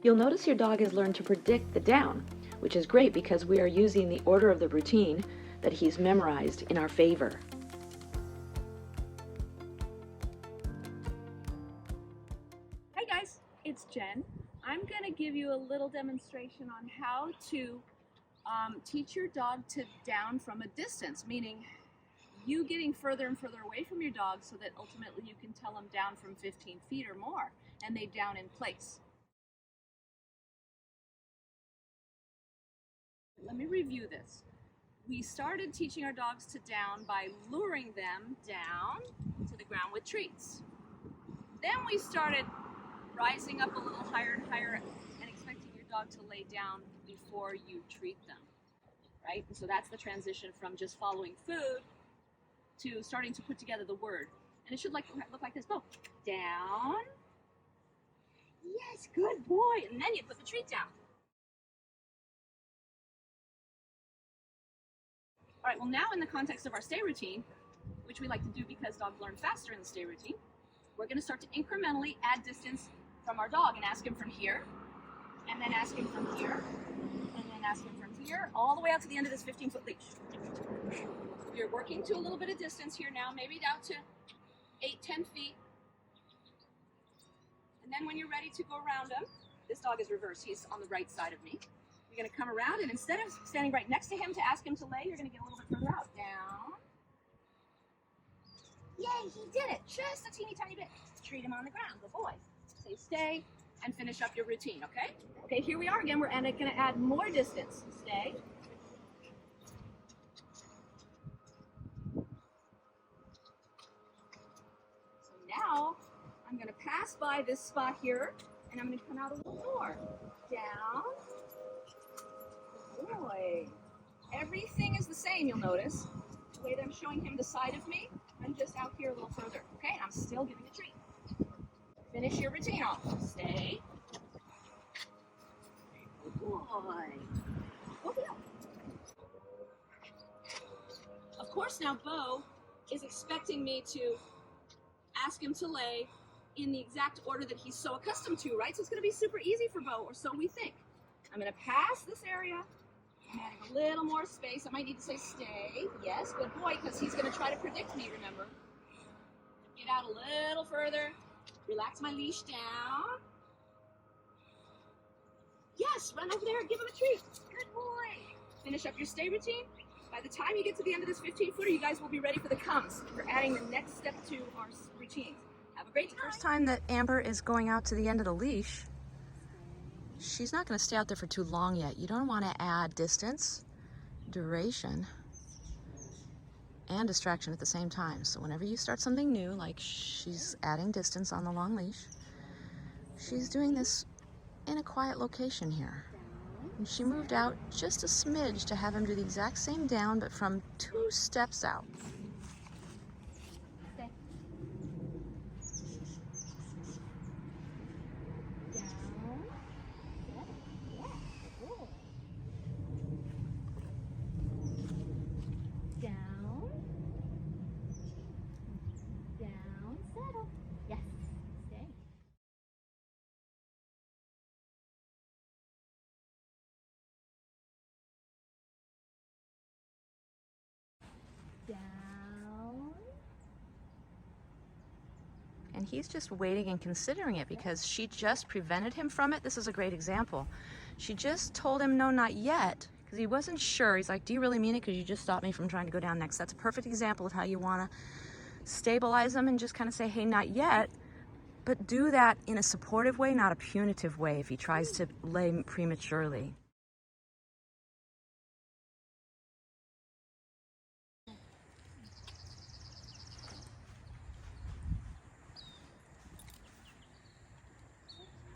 You'll notice your dog has learned to predict the down, which is great because we are using the order of the routine that he's memorized in our favor. Hi guys, it's Jen. I'm going to give you a little demonstration on how to teach your dog to down from a distance, meaning you getting further and further away from your dog so that ultimately you can tell them down from 15 feet or more and they down in place. Let me review this. We started teaching our dogs to down by luring them down to the ground with treats. Then we started rising up a little higher and higher and expecting your dog to lay down before you treat them, right? And so that's the transition from just following food to starting to put together the word. And it should look like this. Go down. Yes, good boy. And then you put the treat down. All right, well now in the context of our stay routine, which we like to do because dogs learn faster in the stay routine, we're going to start to incrementally add distance from our dog and ask him from here, and then ask him from here, and then ask him from here, all the way out to the end of this 15-foot leash. You're working to a little bit of distance here now, maybe down to 8-10 feet. And then when you're ready to go around him, this dog is reversed, he's on the right side of me. You're going to come around, and instead of standing right next to him to ask him to lay, you're going to get a little bit further out. Down. Yay, he did it. Just a teeny tiny bit. Treat him on the ground. Good boy. Say stay and finish up your routine, okay? Okay, here we are again. We're going to add more distance. Stay. So now I'm going to pass by this spot here, and I'm going to come out a little more. Down. Good boy. Everything is the same, you'll notice. The way that I'm showing him the side of me, I'm just out here a little further. Okay, I'm still giving a treat. Finish your routine off. Stay. Good boy. Open up. Of course, now Bo is expecting me to ask him to lay in the exact order that he's so accustomed to, right? So it's going to be super easy for Bo, or so we think. I'm going to pass this area. I'm adding a little more space. I might need to say stay. Yes, good boy, because he's going to try to predict me, remember. Get out a little further. Relax my leash down. Yes, run over there and give him a treat. Good boy. Finish up your stay routine. By the time you get to the end of this 15-footer, you guys will be ready for the comes. We're adding the next step to our routines. Have a great time. First time that Amber is going out to the end of the leash, she's not going to stay out there for too long yet. You don't want to add distance, duration, and distraction at the same time. So whenever you start something new, like she's adding distance on the long leash, she's doing this in a quiet location here. And she moved out just a smidge to have him do the exact same down, but from 2 steps out. And he's just waiting and considering it because she just prevented him from it. This is a great example. She just told him no, not yet, because he wasn't sure. He's like, do you really mean it? Because you just stopped me from trying to go down next. That's a perfect example of how you want to stabilize him and just kind of say, hey, not yet. But do that in a supportive way, not a punitive way if he tries to lay prematurely.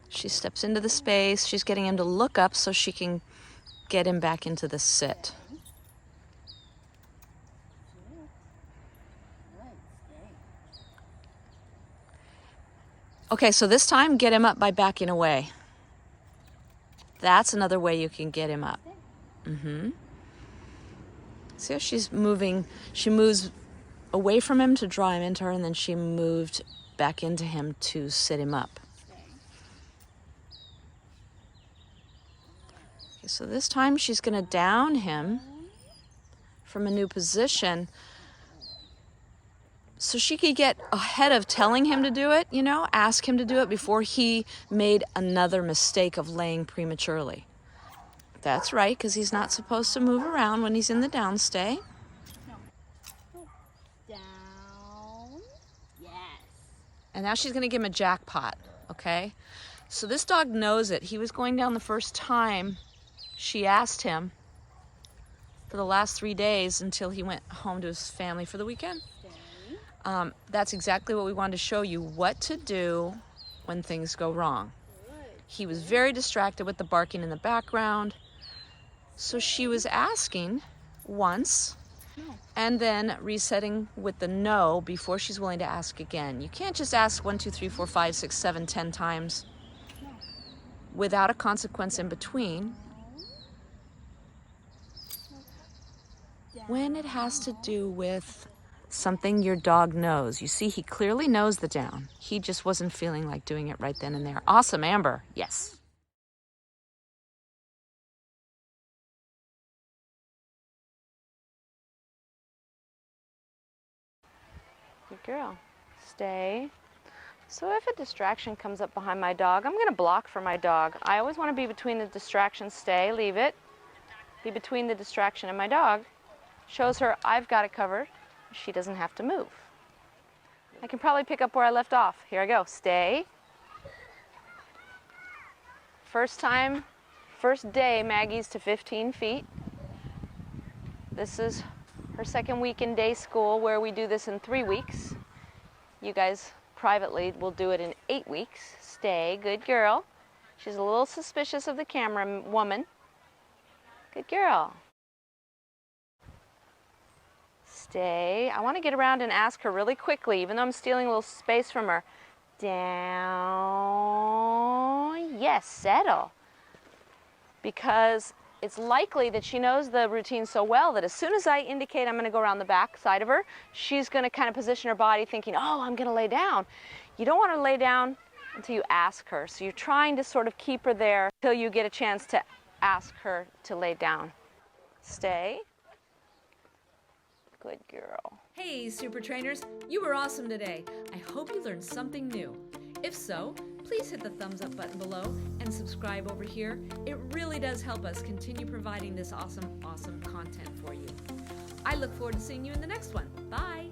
She steps into the space. She's getting him to look up so she can get him back into the sit. Okay, so this time get him up by backing away. That's another way you can get him up. See how she's moving? She moves away from him to draw him into her, and then she moved back into him to sit him up. Okay, so this time she's going to down him from a new position so she could get ahead of telling him to do it, you know, ask him to do it before he made another mistake of laying prematurely. That's right, because he's not supposed to move around when he's in the down stay. Down. Yes. And now she's going to give him a jackpot, okay? So this dog knows it. He was going down the first time she asked him for the last 3 days until he went home to his family for the weekend. That's exactly what we wanted to show you, what to do when things go wrong. He was very distracted with the barking in the background. So she was asking once and then resetting with the no before she's willing to ask again. You can't just ask 1, 2, 3, 4, 5, 6, 7, 10 times without a consequence in between. When it has to do with something your dog knows. You see, he clearly knows the down. He just wasn't feeling like doing it right then and there. Awesome, Amber. Yes. Good girl. Stay. So if a distraction comes up behind my dog, I'm going to block for my dog. I always want to be between the distraction. Stay, leave it. Be between the distraction and my dog. Shows her I've got it covered. She doesn't have to move. I can probably pick up where I left off. Here I go. Stay. First day, Maggie's to 15 feet. This is her second week in day school where we do this in 3 weeks. You guys privately will do it in 8 weeks. Stay. Good girl. She's a little suspicious of the camera woman. Good girl. Stay. I want to get around and ask her really quickly, even though I'm stealing a little space from her. Down. Yes, settle. Because it's likely that she knows the routine so well that as soon as I indicate I'm going to go around the back side of her, she's going to kind of position her body thinking, oh, I'm going to lay down. You don't want to lay down until you ask her. So you're trying to sort of keep her there until you get a chance to ask her to lay down. Stay. Good girl. Hey, Super Trainers, you were awesome today. I hope you learned something new. If so, please hit the thumbs up button below and subscribe over here. It really does help us continue providing this awesome content for you. I look forward to seeing you in the next one. Bye.